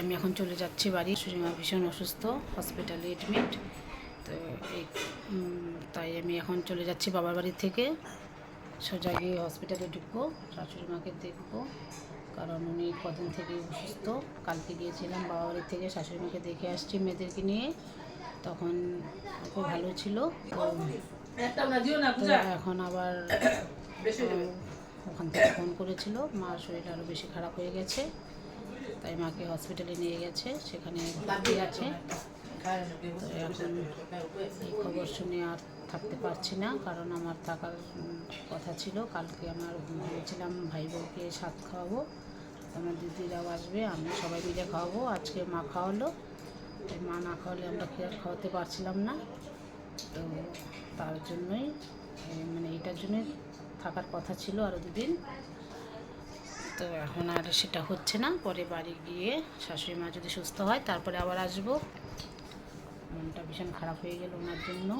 আমি এখন চলে যাচ্ছি বাড়ি। সুষমা ভীষণ অসুস্থ, হসপিটালে এডমিট। তো তাই আমি এখন চলে যাচ্ছি বাবার বাড়ি থেকে। সোজা গিয়ে হসপিটালে ঢুকবো, শাশুড়ি মাকে দেখবো, কারণ উনি কদিন থেকে অসুস্থ। কালকে গিয়েছিলাম বাবা বাড়ির থেকে, শাশুড়ি মাকে দেখে আসছি মেয়েদেরকে নিয়ে, তখন খুব ভালো ছিল। তো এখন আবার ওখান থেকে ফোন করেছিল, মার শরীর আরও বেশি খারাপ হয়ে গেছে, তাই মাকে হসপিটালে নিয়ে গেছে, সেখানে ভর্তি আছে। তো এখন এই খবর শুনে আর থাকতে পারছি না, কারণ আমার থাকার কথা ছিল। কালকে আমার ভেবেছিলাম ভাই বোনকে সাত খাওয়াবো, আমার দিদিরাও আসবে, আমি সবাই মিলে খাওয়াবো। আজকে মা খাওয়ালো, মা না খাওয়ালে আমরা খাওয়াতে পারছিলাম না। তো তার জন্যই এইটার জন্যই থাকার কথা ছিল আরও দুদিন। তো এখন আর সেটা হচ্ছে না। পরে বাড়ি গিয়ে শাশুড়ি মা যদি সুস্থ হয় তারপরে আবার আসবো। মনটা ভীষণ খারাপ হয়ে গেল ওনার জন্য।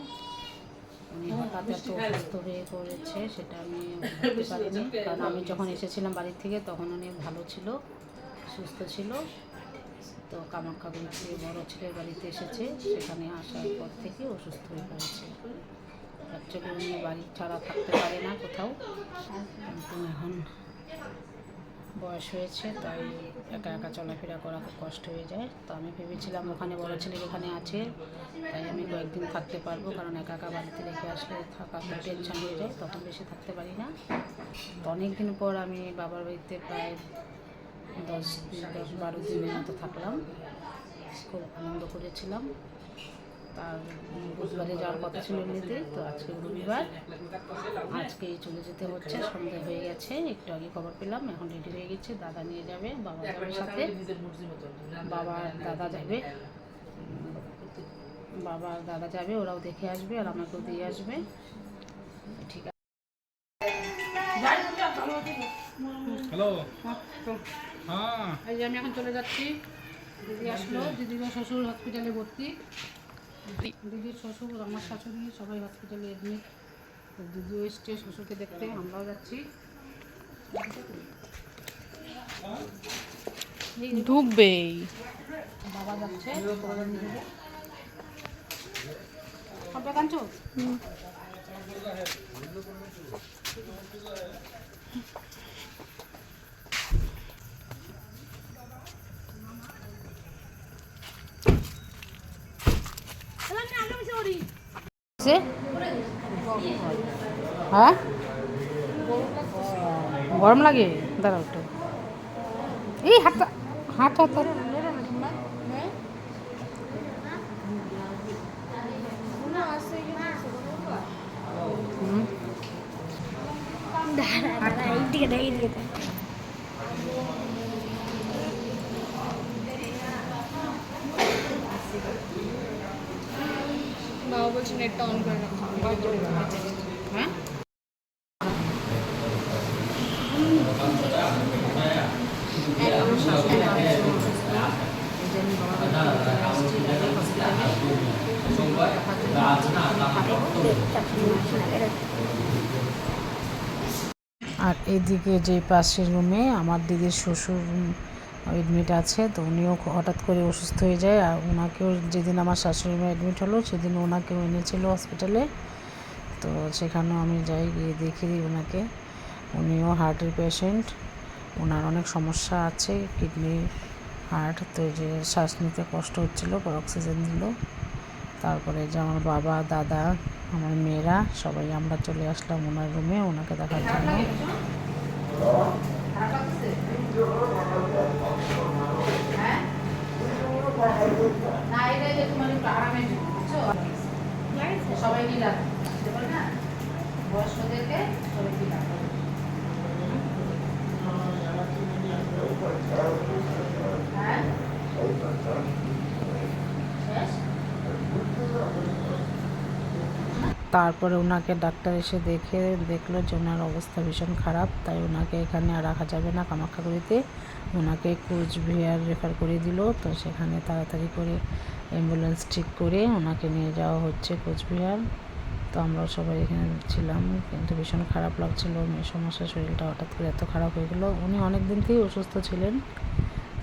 উনি হঠাৎ এত অসুস্থ হয়ে পড়েছে সেটা আমি ভাবতে পারিনি, কারণ আমি যখন এসেছিলাম বাড়ির থেকে তখন উনি ভালো ছিল, সুস্থ ছিল। তো কামাখ্যাগুড়ি থেকে বড় ছেলের বাড়িতে এসেছে, সেখানে আসার পর থেকে অসুস্থ হয়ে পড়েছে। অ্যাকচুয়ালি উনি বাড়ি ছাড়া থাকতে পারে না কোথাও, কিন্তু এখন বয়স হয়েছে, তাই একা একা চলাফেরা করা খুব কষ্ট হয়ে যায়। তো আমি ভেবেছিলাম ওখানে বড় ছেলে যেখানে আছে, তাই আমি কয়েকদিন থাকতে পারবো, কারণ একা একা বাড়িতে রেখে আসলে থাকা খুব টেনশন হয়ে যায়, তখন বেশি থাকতে পারি না। তো অনেক দিন পর আমি বাবার বাড়িতে প্রায় 10-12 দিনের মতো থাকলাম, খুব আনন্দ করেছিলাম। তার বুধবারে যাওয়ার কথা ছিল এমনিতে, তো আজকে রবিবার, আজকেই চলে যেতে হচ্ছে। সন্ধ্যা হয়ে গেছে, একটু আগে খবর পেলাম, এখন রেডি হয়ে গেছে। দাদা নিয়ে যাবে, বাবা যাবে সাথে, বাবার দাদা যাবে, ওরাও দেখে আসবে আর আমাকেও দিয়ে আসবে। ঠিক আছে। হ্যালো, হ্যাঁ, এই যে আমি এখন চলে যাচ্ছি। দিদি আসলো, দিদির শ্বশুর হসপিটালে ভর্তি, দিদির শ্বশুর, আমার শাশুড়ি সবাই হসপিটালে এডমিট। তো দিদিও এসছে শ্বশুরকে দেখতে, আমরাও যাচ্ছি। ঢুকবেই, বাবা যাচ্ছে, কবে কাঁদছো? হ্যাঁ, গরম লাগে, দাঁড়াও একটু। এই হাত হাত হাত হাত বাবা বলছে নেটটা অন করে রাখো। হ্যাঁ, আর এদিকে যে পাশের রুমে আমার দিদির শ্বশুর এডমিট আছে, তো উনিও হঠাৎ করে অসুস্থ হয়ে যায়। আর ওনাকেও যেদিন আমার শাশুড়ি মা এডমিট হলো সেদিন ওনাকেও এনেছিল হসপিটালে, তো সেখানেও আমি যাই, গিয়ে দেখি ওনাকে। উনিও হার্টের পেশেন্ট, ওনার অনেক সমস্যা আছে, কিডনি, হার্ট। তো যে শ্বাস নিতে কষ্ট হচ্ছিল, অক্সিজেন দিল। তারপরে যে আমার বাবা, দাদা, আমার মেয়েরা সবাই আমরা চলে আসলাম ওনার রুমে ওনাকে দেখার জন্য। সবাই বয়স্কদেরকে তারপরে ওনাকে ডাক্তার এসে দেখলো যে ওনার অবস্থা ভীষণ খারাপ, তাই ওনাকে এখানে আর রাখা যাবে না কামাখ্যাগুড়িতে, ওনাকে কোচবিহার রেফার করে দিল। তো সেখানে তাড়াতাড়ি করে অ্যাম্বুলেন্স ঠিক করে ওনাকে নিয়ে যাওয়া হচ্ছে কোচবিহার। তো আমরা সবাই এখানে ছিলাম, কিন্তু ভীষণ খারাপ লাগছিল। মেয়ের সমস্যা, শরীরটা হঠাৎ করে এত খারাপ হয়ে গেলো। উনি অনেক দিন থেকেই অসুস্থ ছিলেন,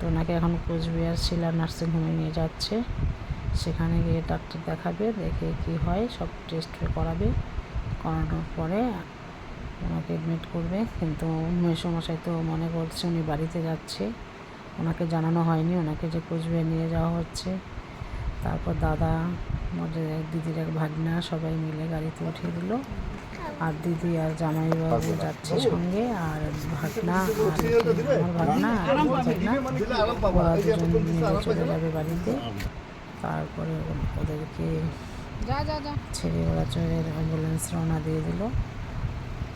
তো ওনাকে এখন কোচবিহার শিলা নার্সিংহোমে নিয়ে যাচ্ছে। সেখানে গিয়ে ডাক্তার দেখাবে, দেখে কি হয় সব টেস্ট করাবে, করানোর পরে ওনাকে এডমিট করবে। কিন্তু মেসোমশাই তো মনে করছে উনি বাড়িতে যাচ্ছে, ওনাকে জানানো হয়নি ওনাকে যে কোচবিহার নিয়ে যাওয়া হচ্ছে। তারপর দাদা, আমাদের দিদির এক ভাগনা সবাই মিলে গাড়িতে উঠিয়ে দিল, আর দিদি আর জামাইবাবু যাচ্ছে সঙ্গে, আর ভাগনা আর আমার ভাগনা আর ওরা দুজন মিলে চলে যাবে বাড়িতে। তারপরে ওদেরকে ছেড়ে ওরা চলে অ্যাম্বুলেন্স রওনা দিয়ে দিল।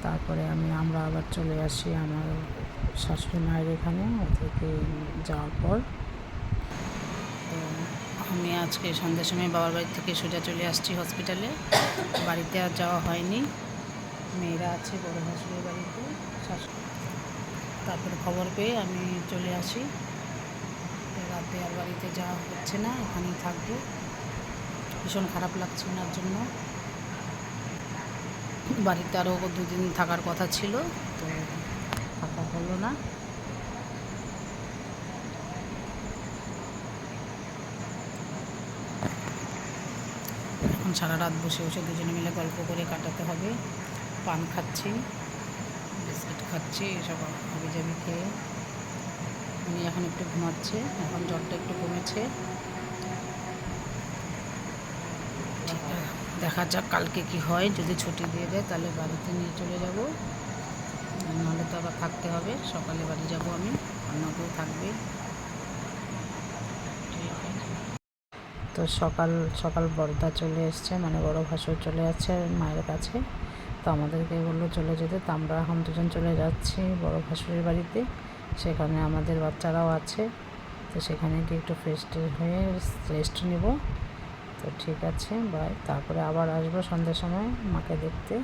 তারপরে আমরা আবার চলে আসি আমার শাশুড়ি মায়ের এখানে ওদেরকে যাওয়ার পর। তো আমি আজকে সন্ধ্যার সময় বাবার বাড়ি থেকে সোজা চলে আসছি হসপিটালে, বাড়িতে আর যাওয়া হয়নি। মেয়েরা আছে বড় ভাসুরের বাড়িতে, তারপরে খবর পেয়ে আমি চলে আসি। রাতে আর বাড়িতে যাওয়া হচ্ছে না, এখানেই থাকবো। ভীষণ খারাপ লাগছে ওনার জন্য। বাড়িতে আরও 2 দিন থাকার কথা ছিল, তো থাকা হলো না। এখন সারা রাত বসে বসে দুজনে মিলে গল্প করে কাটাতে হবে। পান খাচ্ছি, বিস্কিট খাচ্ছি, এসব হাবিজাবি খেয়ে। উনি এখন একটু ঘুমাচ্ছে, এখন জ্বরটা একটু কমেছে। দেখা যাক কালকে কি হয়, যদি ছুটি দিয়ে দেয় তাহলে বাড়িতে নিয়ে চলে যাব, নাহলে তো আবার থাকতে হবে। সকালে বাড়ি যাব আমি, অন্য কেউ থাকবে। তো সকাল সকাল বড়দা চলে এসছে, মানে বড় ভাসুর চলে যাচ্ছে মায়ের কাছে। তো আমাদেরকে বললো চলে যেতে, তো আমরা এখন দুজন চলে যাচ্ছি বড় ভাসুরের বাড়িতে। সেখানে আমাদের বাচ্চারাও আছে, তো সেখানে গিয়ে একটু ফ্রেশ হয়ে রেস্ট নেব। তো ঠিক আছে, বাই। তারপরে আবার আসবো সন্ধ্যার সময় মাকে দেখতে।